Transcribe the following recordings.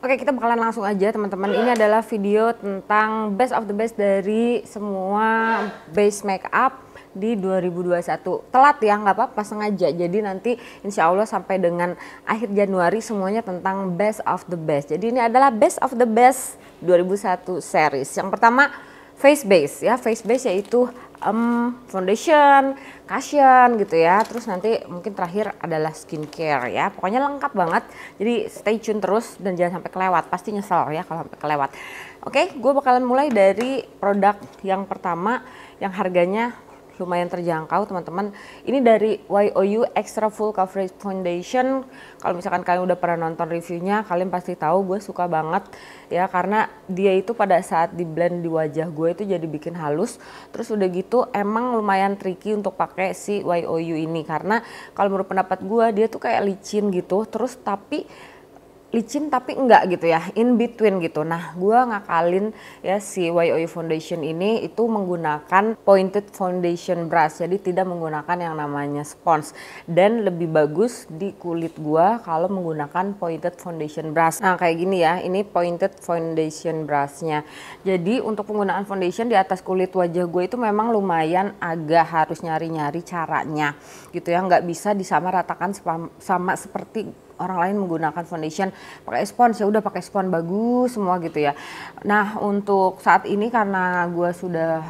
Oke, kita bakalan langsung aja teman-teman. Ini adalah video tentang best of the best dari semua base makeup di 2021. Telat ya, nggak apa-apa, sengaja. Jadi nanti insya Allah sampai dengan akhir Januari semuanya tentang best of the best. Jadi ini adalah best of the best 2001 series. Yang pertama face base ya, face base yaitu foundation, cushion gitu ya. Terus nanti mungkin terakhir adalah skincare ya. Pokoknya lengkap banget. Jadi stay tune terus dan jangan sampai kelewat. Pasti nyesel ya kalau sampai kelewat. Oke, gue bakalan mulai dari produk yang pertama yang harganya lumayan terjangkau teman-teman. Ini dari YOU Extra Full Coverage Foundation. Kalau misalkan kalian udah pernah nonton reviewnya, kalian pasti tahu gue suka banget ya, karena dia itu pada saat di blend di wajah gue itu jadi bikin halus. Terus udah gitu emang lumayan tricky untuk pakai si YOU ini, karena kalau menurut pendapat gue dia tuh kayak licin gitu. Terus tapi licin tapi enggak gitu ya, in between gitu. Nah, gue ngakalin ya si YOU Foundation ini itu menggunakan pointed foundation brush, jadi tidak menggunakan yang namanya spons, dan lebih bagus di kulit gue kalau menggunakan pointed foundation brush. Nah, kayak gini ya, ini pointed foundation brushnya. Jadi untuk penggunaan foundation di atas kulit wajah gue itu memang lumayan agak harus nyari-nyari caranya gitu ya, nggak bisa disamaratakan sama seperti orang lain menggunakan foundation pakai spons, ya udah pakai spons bagus semua gitu ya. Nah, untuk saat ini karena gue sudah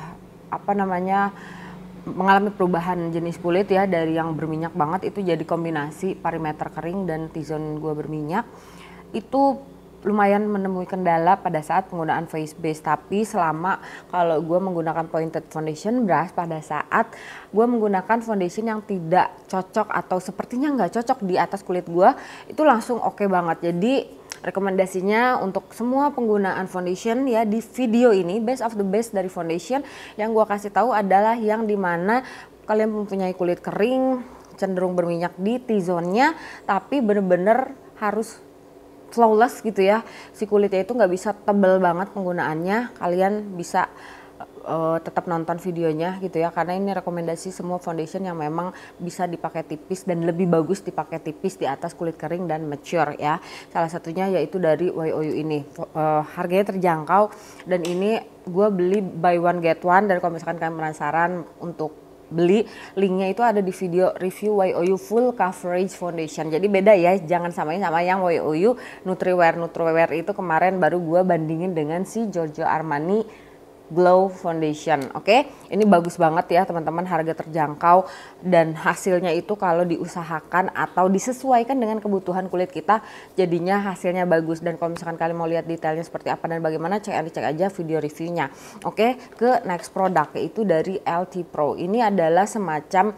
mengalami perubahan jenis kulit ya, dari yang berminyak banget itu jadi kombinasi perimeter kering dan T-zone gue berminyak, itu lumayan menemui kendala pada saat penggunaan face base. Tapi selama kalau gue menggunakan pointed foundation brush, pada saat gue menggunakan foundation yang tidak cocok atau sepertinya nggak cocok di atas kulit gue, itu langsung oke banget. Jadi rekomendasinya untuk semua penggunaan foundation ya, di video ini best of the best dari foundation yang gue kasih tahu adalah yang dimana kalian mempunyai kulit kering, cenderung berminyak di T-zone-nya, tapi bener-bener harus flawless gitu ya, si kulitnya itu nggak bisa tebel banget penggunaannya. Kalian bisa tetap nonton videonya gitu ya, karena ini rekomendasi semua foundation yang memang bisa dipakai tipis dan lebih bagus dipakai tipis di atas kulit kering dan mature ya. Salah satunya yaitu dari YOU ini. Harganya terjangkau dan ini gue beli buy one get one, dan kalau misalkan kalian penasaran untuk beli, linknya itu ada di video review YOU Full Coverage Foundation. Jadi beda ya, jangan samain sama yang YOU Nutriwear. Nutriwear itu kemarin baru gue bandingin dengan si Giorgio Armani Glow Foundation. Oke, ini bagus banget ya teman-teman, harga terjangkau dan hasilnya itu kalau diusahakan atau disesuaikan dengan kebutuhan kulit kita, jadinya hasilnya bagus. Dan kalau misalkan kalian mau lihat detailnya seperti apa dan bagaimana, cek aja video reviewnya. Oke, ke next product yaitu dari LT Pro. Ini adalah semacam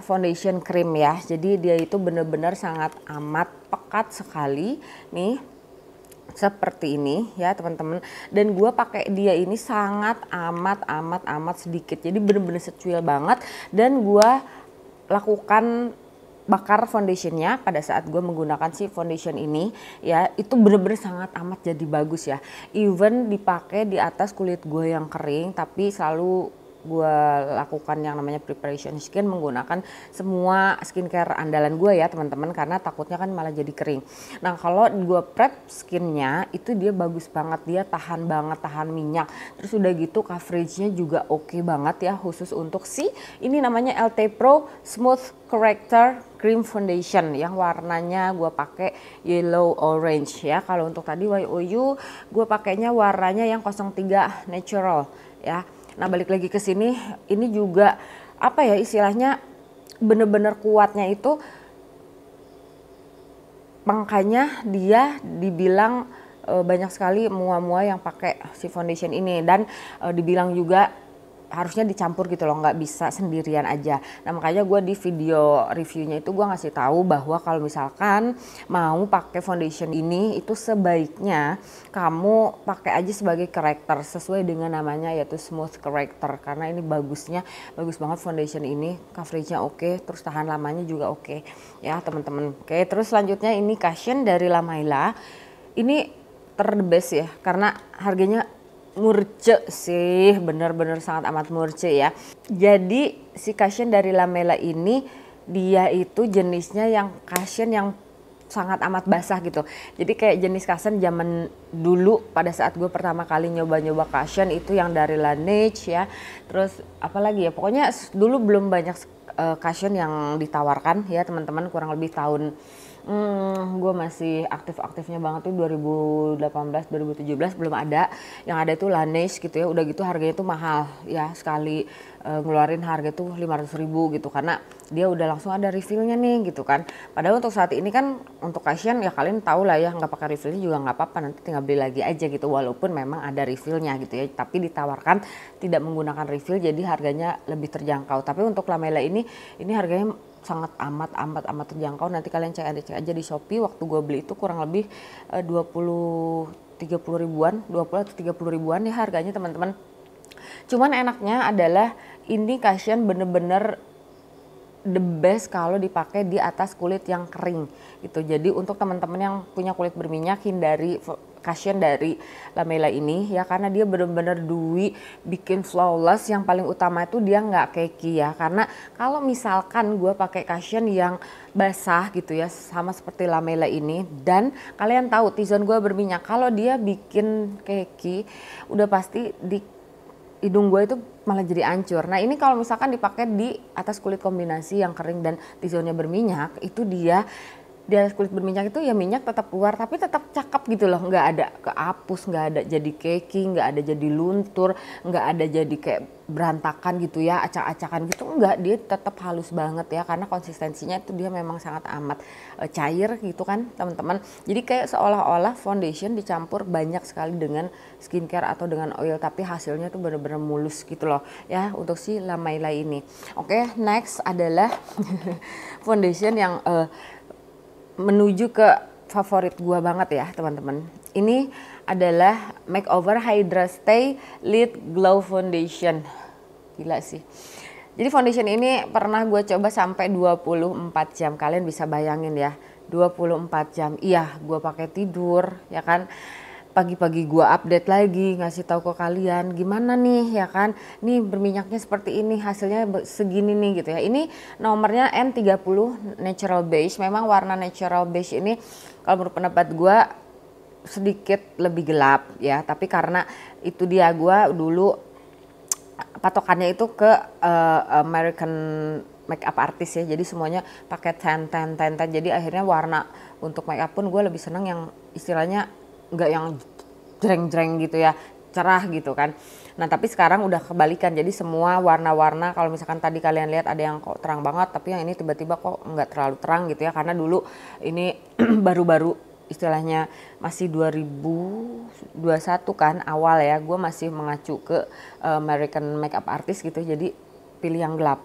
foundation cream ya. Jadi dia itu benar-benar sangat amat pekat sekali nih, seperti ini ya teman-teman. Dan gue pakai dia ini sangat amat sedikit, jadi bener-bener secuil banget. Dan gue lakukan bakar foundationnya pada saat gue menggunakan si foundation ini ya, itu bener-bener sangat amat jadi bagus ya. Even dipakai di atas kulit gue yang kering, tapi selalu gue lakukan yang namanya preparation skin, menggunakan semua skincare andalan gue ya teman-teman, karena takutnya kan malah jadi kering. Nah, kalau gue prep skinnya itu dia bagus banget, dia tahan banget, tahan minyak. Terus udah gitu coveragenya juga oke banget ya, khusus untuk si ini namanya LT Pro Smooth Corrector Cream Foundation yang warnanya gue pakai yellow orange ya. Kalau untuk tadi YOU gue pakainya warnanya yang 03 natural ya. Nah, balik lagi ke sini, ini juga istilahnya bener-bener kuatnya itu, makanya dia dibilang banyak sekali mua-mua yang pakai si foundation ini, dan dibilang juga harusnya dicampur gitu loh, nggak bisa sendirian aja. Nah, makanya gue di video reviewnya itu gue ngasih tahu bahwa kalau misalkan mau pakai foundation ini itu sebaiknya kamu pakai aja sebagai corrector sesuai dengan namanya, yaitu smooth corrector, karena ini bagus banget foundation ini, coveragenya oke, terus tahan lamanya juga oke ya teman-teman. Oke, terus selanjutnya ini cushion dari Lamaila. Ini terbest ya, karena harganya murce sih, bener-bener sangat amat murce ya. Jadi si cushion dari Lamaila ini dia itu jenisnya yang cushion yang sangat amat basah gitu. Jadi kayak jenis cushion zaman dulu pada saat gue pertama kali nyoba-nyoba cushion itu yang dari Laneige ya. Terus apalagi ya, pokoknya dulu belum banyak cushion yang ditawarkan ya teman-teman, kurang lebih tahun gue masih aktif-aktifnya banget tuh 2018 2017 belum ada. Yang ada tuh Laneige gitu ya, udah gitu harganya tuh mahal ya, sekali ngeluarin harga tuh 500.000 gitu karena dia udah langsung ada refillnya nih gitu kan. Padahal untuk saat ini kan untuk cushion ya kalian tahu lah ya, nggak pakai refillnya juga nggak apa-apa, nanti tinggal beli lagi aja gitu, walaupun memang ada refillnya gitu ya, tapi ditawarkan tidak menggunakan refill jadi harganya lebih terjangkau. Tapi untuk Lamela ini harganya sangat amat terjangkau. Nanti kalian cek aja di Shopee, waktu gue beli itu kurang lebih 20-30 ribuan, 20 atau 30 ribuan ya harganya teman-teman. Cuman enaknya adalah ini cushion bener-bener the best kalau dipakai di atas kulit yang kering gitu. Jadi untuk teman-teman yang punya kulit berminyak, hindari cushion dari Lamela ini ya, karena dia bener-bener dewy, bikin flawless. Yang paling utama itu dia nggak cakey ya, karena kalau misalkan gue pakai cushion yang basah gitu ya, sama seperti Lamela ini, dan kalian tahu T-zone gue berminyak, kalau dia bikin cakey udah pasti di hidung gue itu malah jadi hancur. Nah ini kalau misalkan dipakai di atas kulit kombinasi yang kering dan T-zone-nya berminyak, itu dia di atas kulit berminyak itu ya minyak tetap keluar tapi tetap cakep gitu loh, nggak ada kehapus, nggak ada jadi cakey, nggak ada jadi luntur, nggak ada jadi kayak berantakan gitu ya, acak-acakan gitu, enggak, dia tetap halus banget ya, karena konsistensinya itu dia memang sangat amat cair gitu kan teman-teman. Jadi kayak seolah-olah foundation dicampur banyak sekali dengan skincare atau dengan oil, tapi hasilnya tuh bener-bener mulus gitu loh ya untuk si Lamela ini. Oke, next adalah foundation yang menuju ke favorit gua banget ya teman-teman. Ini adalah Makeover Hydra Stay Lid Glow Foundation. Gila sih. Jadi foundation ini pernah gue coba sampai 24 jam. Kalian bisa bayangin ya, 24 jam. Iya, gue pakai tidur ya kan. Pagi-pagi gue update lagi, ngasih tahu ke kalian gimana nih ya kan, nih berminyaknya seperti ini, hasilnya segini nih gitu ya. Ini nomornya N30 Natural Beige. Memang warna Natural Beige ini kalau menurut pendapat gue sedikit lebih gelap ya, tapi karena itu dia, gue dulu patokannya itu ke American makeup artist ya, jadi semuanya pakai tan. Jadi akhirnya warna untuk makeup pun gue lebih seneng yang istilahnya nggak yang jreng-jreng gitu ya, cerah gitu kan. Nah tapi sekarang udah kebalikan, jadi semua warna-warna, kalau misalkan tadi kalian lihat ada yang kok terang banget, tapi yang ini tiba-tiba kok nggak terlalu terang gitu ya, karena dulu ini baru-baru istilahnya masih 2021 kan awal ya, gue masih mengacu ke American makeup artist gitu, jadi pilih yang gelap.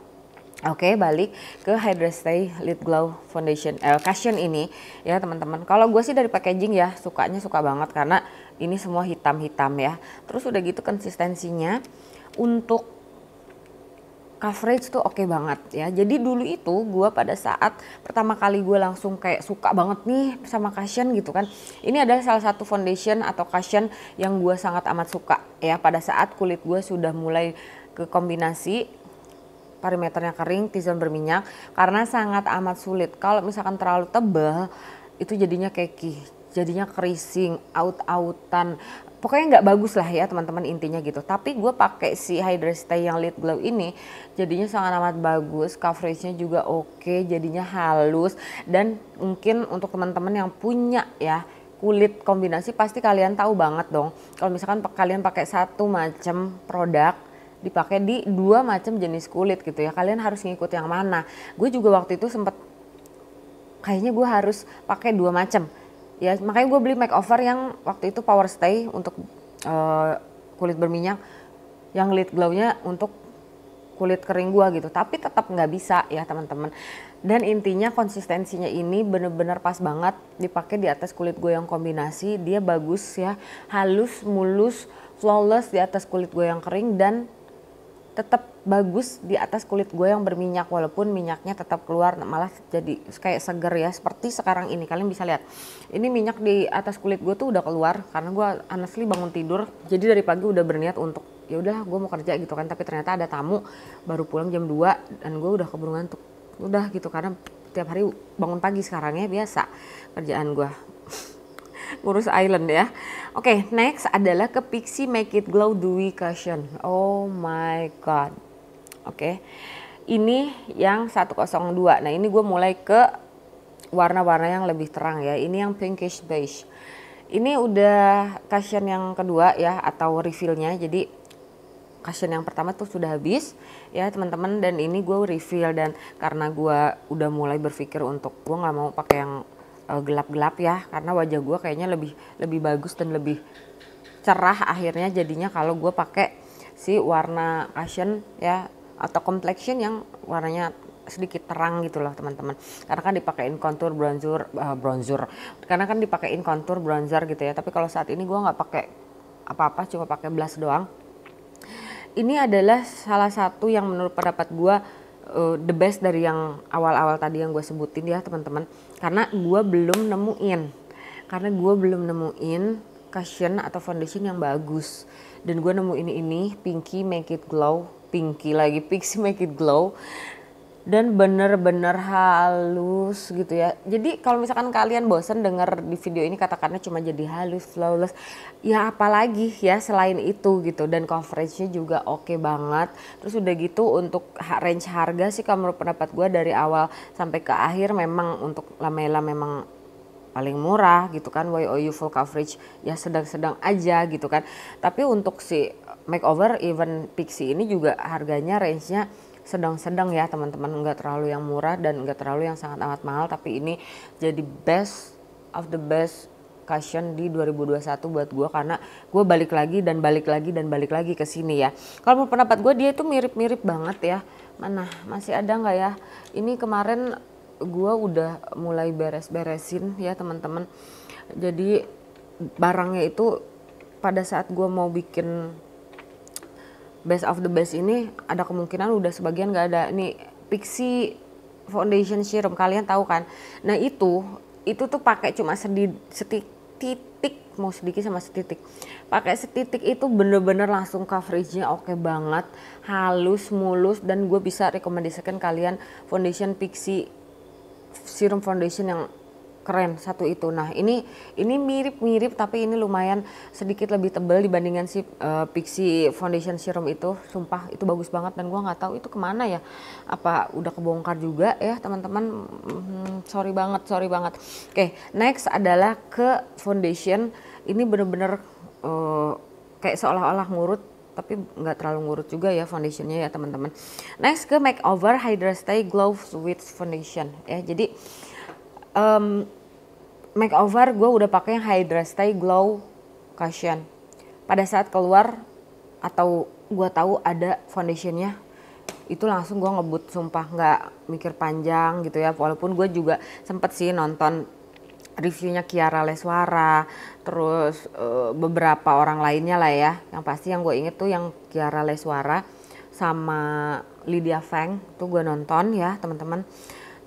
Oke, balik ke Hydra Stay Lid Glow Foundation cushion ini ya teman-teman. Kalau gue sih dari packaging ya suka banget karena ini semua hitam-hitam ya. Terus udah gitu konsistensinya untuk coverage tuh oke banget ya. Jadi dulu itu gue pada saat pertama kali gue langsung kayak suka banget nih sama cushion gitu kan. Ini adalah salah satu foundation atau cushion yang gue sangat amat suka ya pada saat kulit gue sudah mulai ke kombinasi perimeternya kering, T-zone berminyak, karena sangat amat sulit. Kalau misalkan terlalu tebal, itu jadinya cakey, jadinya keriting, out-outan. Pokoknya nggak bagus lah ya teman-teman intinya gitu. Tapi gue pakai si Hydra Stay yang Lid Glow ini, jadinya sangat amat bagus, coveragenya juga oke, jadinya halus. Dan mungkin untuk teman-teman yang punya ya kulit kombinasi, pasti kalian tahu banget dong. Kalau misalkan kalian pakai satu macam produk, dipakai di dua macam jenis kulit gitu ya, kalian harus ngikut yang mana. Gue juga waktu itu sempet kayaknya gue harus pakai dua macam ya, makanya gue beli makeover yang waktu itu Power Stay untuk kulit berminyak, yang Lid Glow-nya untuk kulit kering gue gitu, tapi tetap nggak bisa ya teman-teman. Dan intinya konsistensinya ini bener-bener pas banget dipakai di atas kulit gue yang kombinasi, dia bagus ya, halus, mulus, flawless di atas kulit gue yang kering, dan tetap bagus di atas kulit gue yang berminyak, walaupun minyaknya tetap keluar, malah jadi kayak seger ya, seperti sekarang ini. Kalian bisa lihat ini minyak di atas kulit gue tuh udah keluar karena gue honestly bangun tidur, jadi dari pagi udah berniat untuk ya udah gue mau kerja gitu kan, tapi ternyata ada tamu baru pulang jam 2 dan gue udah keburu ngantuk udah gitu, karena tiap hari bangun pagi sekarang ya, biasa kerjaan gue ngurus island ya. Oke, next adalah ke Pixi Make It Glow Dewy Cushion. Oh my god. Oke. Ini yang 102. Nah, ini gue mulai ke warna-warna yang lebih terang ya. Ini yang pinkish beige. Ini udah cushion yang kedua ya, atau refillnya. Jadi cushion yang pertama tuh sudah habis ya teman-teman, dan ini gue refill. Dan karena gue udah mulai berpikir untuk gue nggak mau pakai yang gelap-gelap ya, karena wajah gue kayaknya lebih bagus dan lebih cerah akhirnya jadinya kalau gue pakai si warna cushion ya, atau complexion yang warnanya sedikit terang gitu loh teman-teman, karena kan dipakein contour bronzer karena kan dipakein contour bronzer gitu ya. Tapi kalau saat ini gue nggak pakai apa-apa, cuma pakai blush doang. Ini adalah salah satu yang menurut pendapat gue the best dari yang awal-awal tadi yang gue sebutin ya teman-teman, karena gue belum nemuin cushion atau foundation yang bagus. Dan gue nemu ini Pinky Make It Glow, Pixi Make It Glow, dan bener-bener halus gitu ya. Jadi kalau misalkan kalian bosen denger di video ini katakannya cuma jadi halus, flawless, ya apalagi ya selain itu gitu. Dan coveragenya juga oke banget. Terus udah gitu untuk range harga sih kalau menurut pendapat gue dari awal sampai ke akhir memang untuk Lamela memang paling murah gitu kan. YOU full coverage ya sedang-sedang aja gitu kan. Tapi untuk si makeover even Pixi ini juga harganya range-nya sedang-sedang ya teman-teman, nggak terlalu yang murah dan nggak terlalu yang sangat amat mahal. Tapi ini jadi best of the best cushion di 2021 buat gue, karena gue balik lagi ke sini ya. Kalau menurut pendapat gue dia itu mirip-mirip banget ya. Mana masih ada nggak ya? Ini kemarin gue udah mulai beres-beresin ya teman-teman. Jadi barangnya itu pada saat gue mau bikin best of the best ini ada kemungkinan udah sebagian gak ada. Nih Pixi Foundation Serum kalian tahu kan. Nah itu tuh pakai cuma setitik, mau sedikit sama setitik. Pakai setitik itu bener-bener langsung coveragenya oke banget, halus, mulus, dan gue bisa rekomendasikan kalian foundation Pixi Serum Foundation yang keren satu itu. Nah ini mirip-mirip tapi ini lumayan sedikit lebih tebal dibandingkan si Pixi Foundation Serum itu. Sumpah itu bagus banget dan gue nggak tahu itu kemana ya, apa udah kebongkar juga ya teman-teman. Sorry banget. Oke, next adalah ke foundation. Ini bener-bener kayak seolah-olah ngurut tapi nggak terlalu ngurut juga ya foundationnya ya teman-teman. Next ke makeover Hydra Stay Glow with Foundation ya. Jadi makeover gue udah pakai yang Hydra Stay Glow Cushion. Pada saat keluar atau gue tahu ada foundationnya, itu langsung gue ngebut, sumpah nggak mikir panjang gitu ya. Walaupun gue juga sempet sih nonton reviewnya Kiara Leswara, terus beberapa orang lainnya lah ya. Yang pasti yang gue inget tuh yang Kiara Leswara sama Lydia Feng tuh gue nonton ya teman-teman.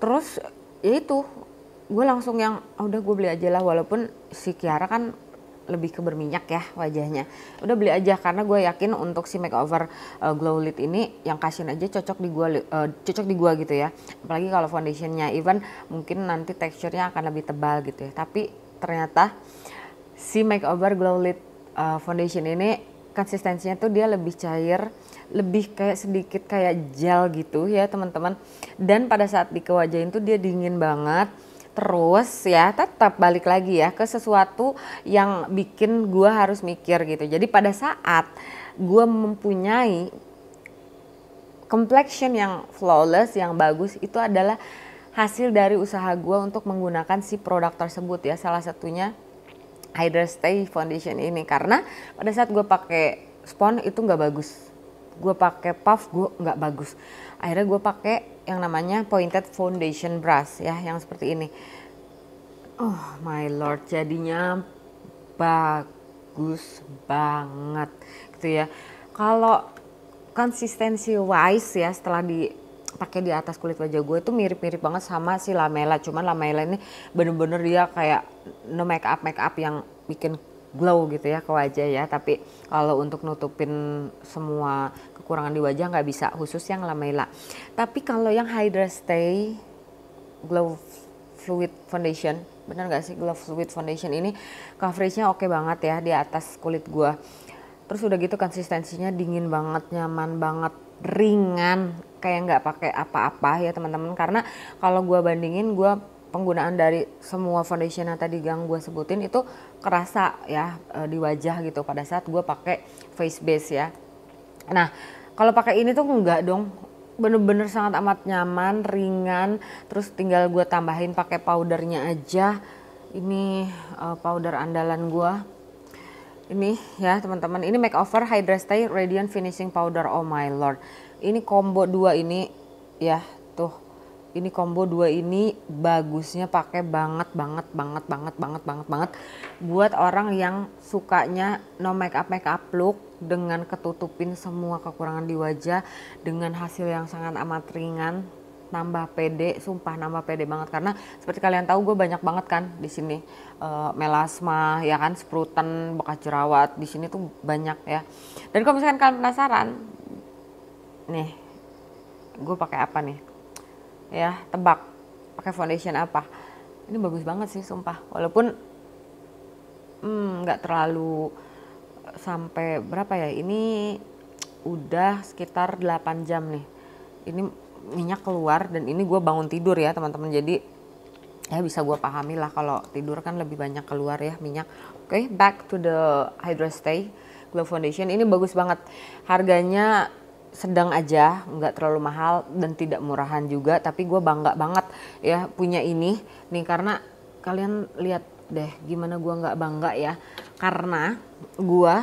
Terus ya itu gue langsung yang udah gue beli aja lah, walaupun si Kiara kan lebih ke berminyak ya wajahnya. Udah beli aja karena gue yakin untuk si makeover glow lid ini yang cushion aja cocok di gue gitu ya. Apalagi kalau foundationnya even mungkin nanti teksturnya akan lebih tebal gitu ya. Tapi ternyata si makeover glow lid foundation ini konsistensinya tuh dia lebih cair, lebih kayak sedikit kayak gel gitu ya teman-teman. Dan pada saat dikewajahin tuh dia dingin banget. Terus ya tetap balik lagi ya ke sesuatu yang bikin gue harus mikir gitu. Jadi pada saat gue mempunyai complexion yang flawless, yang bagus, itu adalah hasil dari usaha gue untuk menggunakan si produk tersebut ya. Salah satunya Hydra Stay Foundation ini, karena pada saat gue pakai spons itu nggak bagus, gue pakai puff gue nggak bagus. Akhirnya gue pakai yang namanya pointed foundation brush ya, yang seperti ini. Oh my lord, jadinya bagus banget gitu ya. Kalau konsistensi wise ya, setelah dipakai di atas kulit wajah gue itu mirip-mirip banget sama si Lamela. Cuman Lamela ini bener-bener dia kayak no make up yang bikin glow gitu ya ke wajah ya. Tapi kalau untuk nutupin semua kekurangan di wajah nggak bisa, khusus yang Lamela. Tapi kalau yang Hydra Stay Glow Fluid Foundation. Bener gak sih? Glow Fluid Foundation ini coveragenya oke banget ya di atas kulit gue. Terus udah gitu konsistensinya dingin banget, nyaman banget, ringan, kayak nggak pakai apa-apa ya teman-teman. Karena kalau gue bandingin, gue penggunaan dari semua foundation yang tadi yang gue sebutin itu kerasa ya di wajah gitu pada saat gue pakai face base ya. Nah kalau pakai ini tuh enggak dong, bener-bener sangat amat nyaman, ringan. Terus tinggal gue tambahin pakai powdernya aja. Ini powder andalan gue. Ini ya teman-teman, ini Makeover Hydra Stay Radiant Finishing Powder. Oh my lord, ini combo 2 ini ya tuh, ini combo 2 ini bagusnya pakai banget buat orang yang sukanya no makeup look dengan ketutupin semua kekurangan di wajah dengan hasil yang sangat amat ringan. Nambah pede, sumpah nambah pede banget karena seperti kalian tahu gue banyak banget kan di sini melasma ya kan, spruten, bekas jerawat di sini tuh banyak ya. Dan kalau misalkan kalian penasaran, nih gue pakai apa nih? Ya tebak, pakai foundation apa? Ini bagus banget sih sumpah, walaupun nggak terlalu sampai berapa ya, ini udah sekitar 8 jam nih. Ini minyak keluar dan ini gue bangun tidur ya teman-teman, jadi ya bisa gue pahami lah kalau tidur kan lebih banyak keluar ya minyak. Oke, back to the Hydra Stay Glow Foundation. Ini bagus banget, harganya sedang aja, nggak terlalu mahal dan tidak murahan juga, tapi gue bangga banget ya punya ini nih, karena kalian lihat deh gimana gue nggak bangga ya, karena gue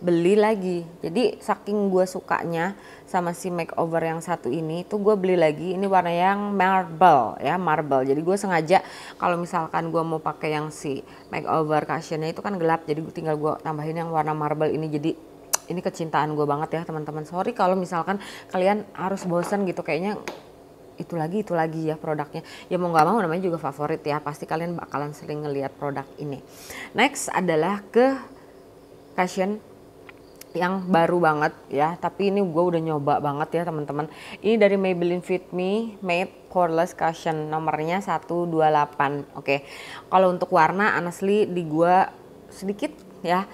beli lagi. Jadi saking gue sukanya sama si makeover yang satu ini tuh gue beli lagi. Ini warna yang marble ya, marble. Jadi gue sengaja kalau misalkan gue mau pakai yang si makeover cushionnya itu kan gelap, jadi gue tinggal gue tambahin yang warna marble ini. Jadi ini kecintaan gue banget ya teman-teman. Sorry kalau misalkan kalian harus bosan gitu, kayaknya itu lagi ya produknya. Ya mau nggak mau namanya juga favorit ya, pasti kalian bakalan sering ngelihat produk ini. Next adalah ke cushion yang baru banget ya, tapi ini gue udah nyoba banget ya teman-teman. Ini dari Maybelline Fit Me Matte Poreless Cushion, nomornya 128. Oke, kalau untuk warna honestly di gue sedikit ya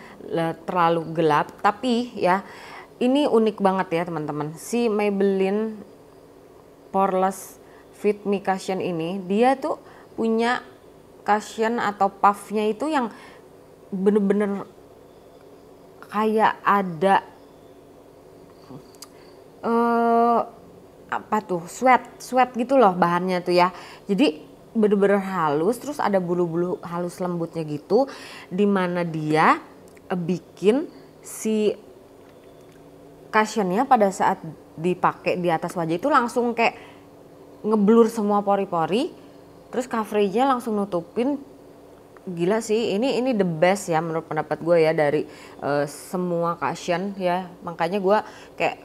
terlalu gelap, tapi ya ini unik banget ya teman-teman. Si Maybelline Poreless Fit Me Cushion ini dia tuh punya cushion atau puffnya itu yang bener-bener kayak ada apa tuh, sweat gitu loh bahannya tuh ya. Jadi bener-bener halus, terus ada bulu-bulu halus lembutnya gitu, dimana dia bikin si cushionnya pada saat dipakai di atas wajah itu langsung kayak ngeblur semua pori-pori, terus coveragenya langsung nutupin. Gila sih, ini the best ya menurut pendapat gue ya dari semua cushion ya. Makanya gue kayak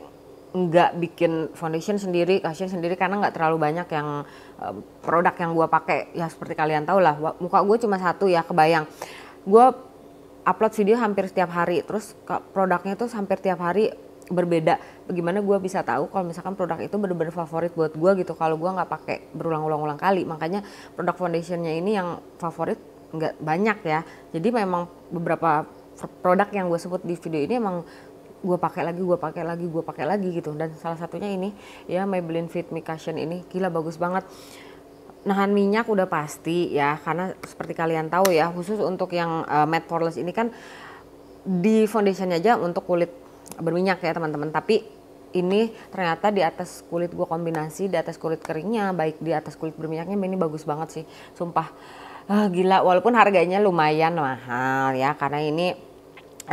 nggak bikin foundation sendiri, cushion sendiri, karena nggak terlalu banyak yang produk yang gue pakai ya. Seperti kalian tahu lah, muka gue cuma satu ya, kebayang. Gue upload video hampir setiap hari, terus produknya tuh hampir tiap hari berbeda. Bagaimana gue bisa tahu kalau misalkan produk itu benar-benar favorit buat gue gitu kalau gue nggak pakai berulang-ulang kali. Makanya produk foundationnya ini yang favorit nggak banyak ya. Jadi memang beberapa produk yang gue sebut di video ini emang gue pakai lagi gitu. Dan salah satunya ini ya, Maybelline Fit Me Cushion ini gila bagus banget. Nahan minyak udah pasti ya, karena seperti kalian tahu ya, khusus untuk yang matte poreless ini kan di foundationnya aja untuk kulit berminyak ya teman-teman. Tapi ini ternyata di atas kulit gue kombinasi, di atas kulit keringnya baik di atas kulit berminyaknya, ini bagus banget sih sumpah. Gila, walaupun harganya lumayan mahal ya, karena ini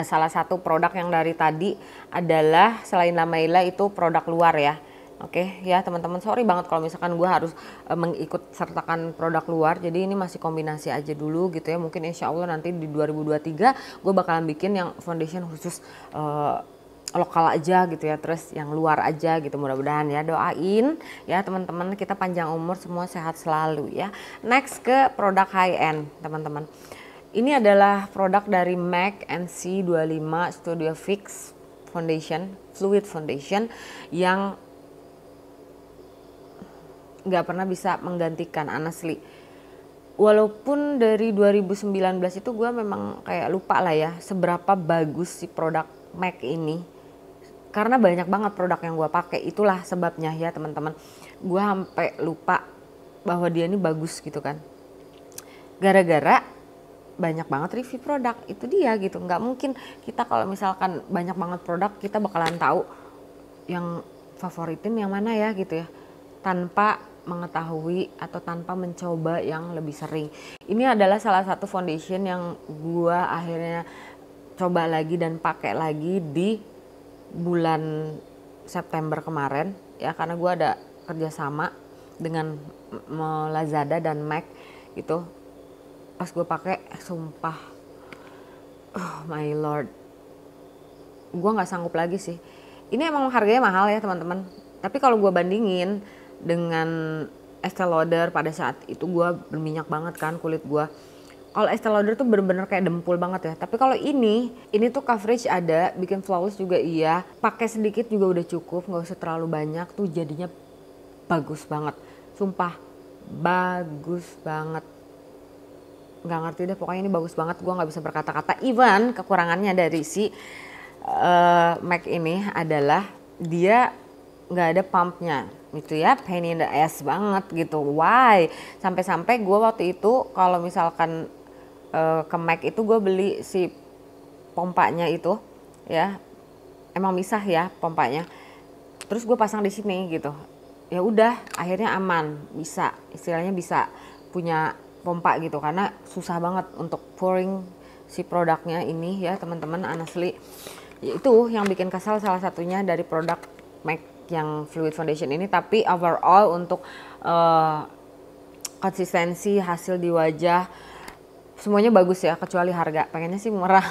salah satu produk yang dari tadi adalah selain Lamaila itu produk luar ya. Oke ya teman-teman, sorry banget kalau misalkan gue harus mengikut sertakan produk luar. Jadi ini masih kombinasi aja dulu gitu ya. Mungkin insya Allah nanti di 2023 gue bakalan bikin yang foundation khusus lokal aja gitu ya, terus yang luar aja gitu. Mudah-mudahan ya, doain ya teman-teman, kita panjang umur, semua sehat selalu ya. Next ke produk high end teman-teman. Ini adalah produk dari MAC NC25 Studio Fix Foundation, Fluid Foundation, yang nggak pernah bisa menggantikan honestly. Walaupun dari 2019 itu gue memang kayak lupa lah ya seberapa bagus si produk MAC ini. Karena banyak banget produk yang gue pakai, itulah sebabnya ya teman-teman. Gue sampai lupa bahwa dia ini bagus gitu kan. Gara-gara banyak banget review produk, itu dia gitu. Nggak mungkin kita kalau misalkan banyak banget produk kita bakalan tahu yang favoritin yang mana ya gitu ya. Tanpa mengetahui atau tanpa mencoba yang lebih sering. Ini adalah salah satu foundation yang gua akhirnya coba lagi dan pakai lagi di bulan September kemarin ya, karena gua ada kerjasama dengan Lazada dan MAC gitu. Pas gue pakai sumpah, oh my lord, gua nggak sanggup lagi sih. Ini emang harganya mahal ya teman-teman, tapi kalau gue bandingin dengan Estee Lauder pada saat itu gue berminyak banget kan kulit gue. Kalau Estee Lauder tuh bener-bener kayak dempul banget ya. Tapi kalau ini tuh coverage ada, bikin flawless juga iya. Pakai sedikit juga udah cukup, nggak usah terlalu banyak tuh jadinya bagus banget. Sumpah bagus banget. Nggak ngerti deh, pokoknya ini bagus banget. Gue nggak bisa berkata-kata. Even kekurangannya dari si MAC ini adalah dia nggak ada pumpnya gitu ya, pain in the ass banget gitu. Why? Sampai-sampai gue waktu itu kalau misalkan ke MAC itu gue beli si pompanya itu ya, emang misah ya pompanya, terus gue pasang di sini gitu. Ya udah akhirnya aman, bisa istilahnya bisa punya pompa gitu, karena susah banget untuk pouring si produknya ini ya teman-teman. Honestly itu yang bikin kesal salah satunya dari produk MAC yang fluid foundation ini. Tapi overall untuk konsistensi hasil di wajah semuanya bagus ya, kecuali harga. Pengennya sih murah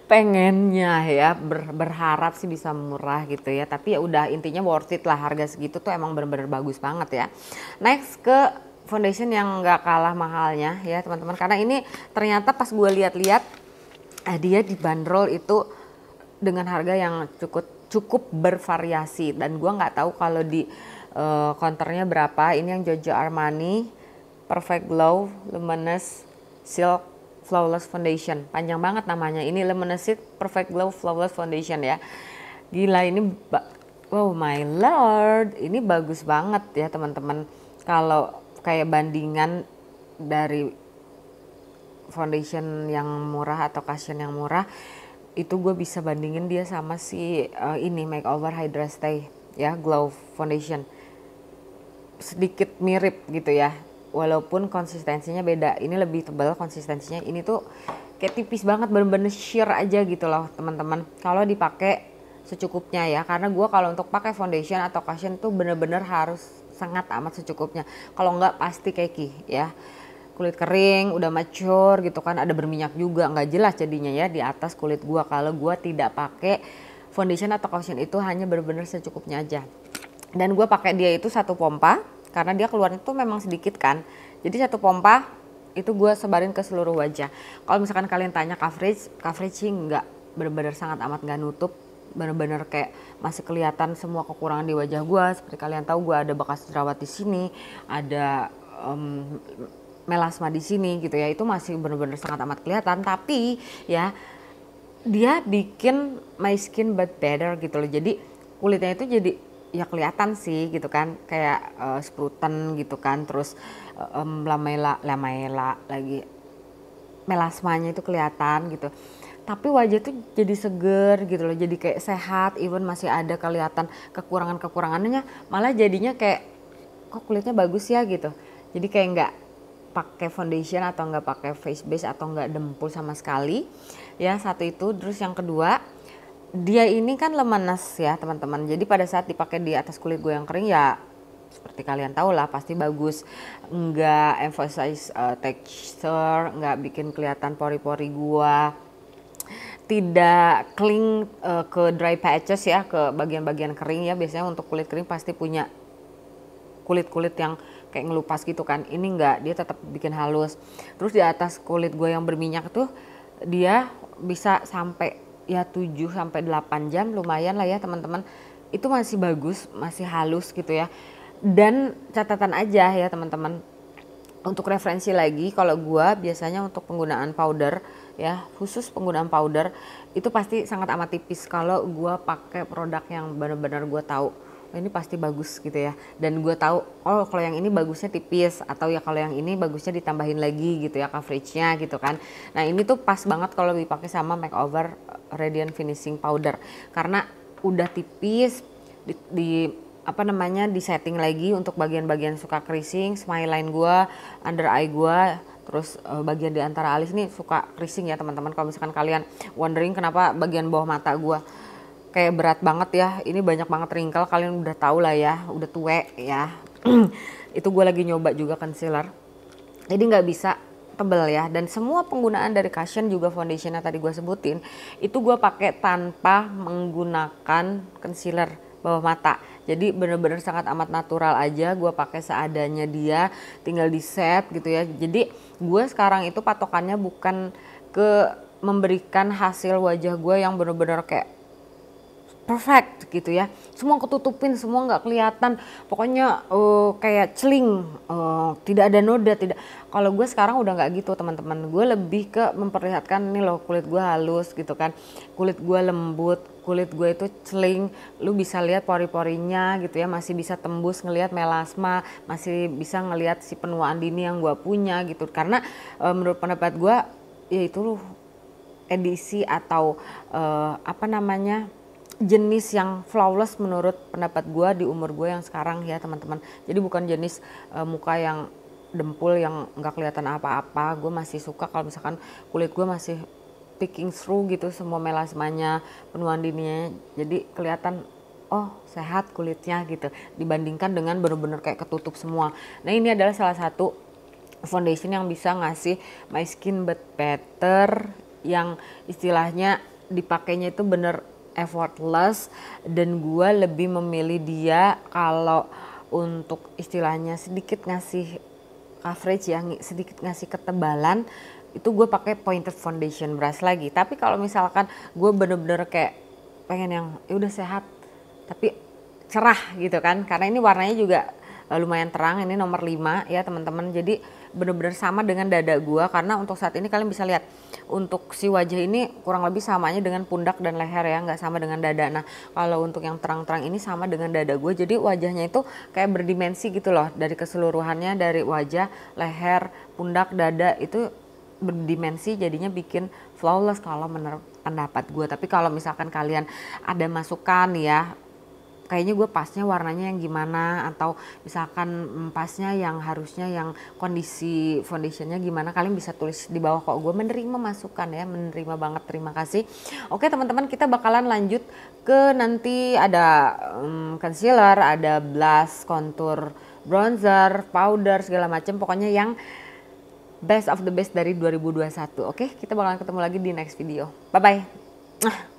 pengennya ya berharap sih bisa murah gitu ya, tapi ya udah intinya worth it lah, harga segitu tuh emang bener-bener bagus banget ya. Next ke foundation yang gak kalah mahalnya ya teman-teman, karena ini ternyata pas gue lihat-lihat dia dibanderol itu dengan harga yang cukup bervariasi, dan gue nggak tahu kalau di counternya berapa. Ini yang Giorgio Armani Perfect Glow Luminous Silk Flawless Foundation, panjang banget namanya. Ini Luminous Silk Perfect Glow Flawless Foundation ya. Gila ini, oh my lord, ini bagus banget ya teman-teman. Kalau kayak bandingan dari foundation yang murah atau cushion yang murah, itu gue bisa bandingin dia sama si ini Makeover Hydra Stay ya Glow Foundation. Sedikit mirip gitu ya, walaupun konsistensinya beda. Ini lebih tebal konsistensinya, ini tuh kayak tipis banget, bener-bener sheer aja gitu loh teman-teman. Kalau dipakai secukupnya ya, karena gue kalau untuk pakai foundation atau cushion tuh bener-bener harus sangat amat secukupnya. Kalau enggak pasti keki ya. Kulit kering, udah mature gitu kan, ada berminyak juga, nggak jelas jadinya ya di atas kulit gua kalau gua tidak pakai foundation atau cushion. Itu hanya benar-benar secukupnya aja. Dan gua pakai dia itu satu pompa, karena dia keluarnya tuh memang sedikit kan. Jadi satu pompa itu gua sebarin ke seluruh wajah. Kalau misalkan kalian tanya coverage sih nggak, benar-benar sangat amat nggak nutup. Benar-benar kayak masih kelihatan semua kekurangan di wajah gua. Seperti kalian tahu gua ada bekas jerawat di sini, ada melasma di sini gitu ya, itu masih bener-bener sangat amat kelihatan. Tapi ya dia bikin my skin but better gitu loh, jadi kulitnya itu jadi ya kelihatan sih gitu kan, kayak spruten gitu kan, terus lamela lagi, melasmanya itu kelihatan gitu. Tapi wajah tuh jadi seger gitu loh, jadi kayak sehat. Even masih ada kelihatan kekurangannya, malah jadinya kayak kok kulitnya bagus ya gitu. Jadi kayak nggak pakai foundation atau nggak pakai face base atau nggak dempul sama sekali ya. Satu itu. Terus yang kedua, dia ini kan luminous ya teman-teman, jadi pada saat dipakai di atas kulit gue yang kering ya seperti kalian tahu lah pasti bagus, nggak emphasize texture, nggak bikin kelihatan pori-pori gue, tidak cling ke dry patches ya, ke bagian-bagian kering ya. Biasanya untuk kulit kering pasti punya kulit-kulit yang kayak ngelupas gitu kan, ini enggak, dia tetap bikin halus. Terus di atas kulit gue yang berminyak tuh dia bisa sampai ya 7-8 jam, lumayan lah ya teman-teman. Itu masih bagus, masih halus gitu ya. Dan catatan aja ya teman-teman, untuk referensi lagi, kalau gue biasanya untuk penggunaan powder ya, khusus penggunaan powder itu pasti sangat amat tipis kalau gue pakai produk yang benar-benar gue tahu oh, ini pasti bagus gitu ya, dan gue tahu oh kalau yang ini bagusnya tipis, atau ya kalau yang ini bagusnya ditambahin lagi gitu ya coveragenya gitu kan. Nah ini tuh pas banget kalau dipakai sama Makeover Radiant Finishing Powder karena udah tipis, di apa namanya di setting lagi untuk bagian-bagian suka creasing, smile line gue, under eye gue, terus bagian di antara alis nih suka creasing ya teman-teman. Kalau misalkan kalian wondering kenapa bagian bawah mata gue kayak berat banget ya, ini banyak banget wrinkle, kalian udah tahu lah ya, udah tuwe ya. Itu gue lagi nyoba juga concealer, jadi nggak bisa tebel ya. Dan semua penggunaan dari Cushion juga foundationnya tadi gue sebutin itu gue pakai tanpa menggunakan concealer bawah mata, jadi bener-bener sangat amat natural aja, gue pakai seadanya dia, tinggal di set gitu ya. Jadi gue sekarang itu patokannya bukan ke memberikan hasil wajah gue yang bener-bener kayak perfect gitu ya, semua ketutupin, semua nggak kelihatan, pokoknya kayak celing, tidak ada noda, tidak. Kalau gue sekarang udah nggak gitu teman-teman, gue lebih ke memperlihatkan nih loh kulit gue halus gitu kan, kulit gue lembut, kulit gue itu celing, lu bisa lihat pori-porinya gitu ya, masih bisa tembus ngelihat melasma, masih bisa ngelihat si penuaan dini yang gue punya gitu. Karena menurut pendapat gue ya itu edisi atau apa namanya jenis yang flawless menurut pendapat gue di umur gue yang sekarang ya teman-teman. Jadi bukan jenis muka yang dempul yang nggak kelihatan apa-apa. Gue masih suka kalau misalkan kulit gue masih peeking through gitu semua melasmanya, penuaan dininya, jadi kelihatan oh sehat kulitnya gitu, dibandingkan dengan bener-bener kayak ketutup semua. Nah ini adalah salah satu foundation yang bisa ngasih my skin but better, yang istilahnya dipakainya itu bener effortless, dan gue lebih memilih dia kalau untuk istilahnya sedikit ngasih coverage ya, sedikit ngasih ketebalan, itu gue pakai pointed foundation brush lagi. Tapi kalau misalkan gue bener-bener kayak pengen yang ya udah sehat tapi cerah gitu kan, karena ini warnanya juga lumayan terang, ini nomor 5 ya teman-teman. Jadi bener-bener sama dengan dada gue, karena untuk saat ini kalian bisa lihat untuk si wajah ini kurang lebih samanya dengan pundak dan leher ya, nggak sama dengan dada. Nah kalau untuk yang terang-terang ini sama dengan dada gue, jadi wajahnya itu kayak berdimensi gitu loh, dari keseluruhannya, dari wajah, leher, pundak, dada itu berdimensi, jadinya bikin flawless kalau menurut pendapat gue. Tapi kalau misalkan kalian ada masukan ya, kayaknya gue pasnya warnanya yang gimana, atau misalkan pasnya yang harusnya yang kondisi foundationnya gimana, kalian bisa tulis di bawah. Kok gue menerima masukan ya, menerima banget, terima kasih. Oke teman-teman, kita bakalan lanjut ke nanti ada concealer, ada blush, contour, bronzer, powder, segala macam, pokoknya yang best of the best dari 2021. Oke, kita bakalan ketemu lagi di next video. Bye bye.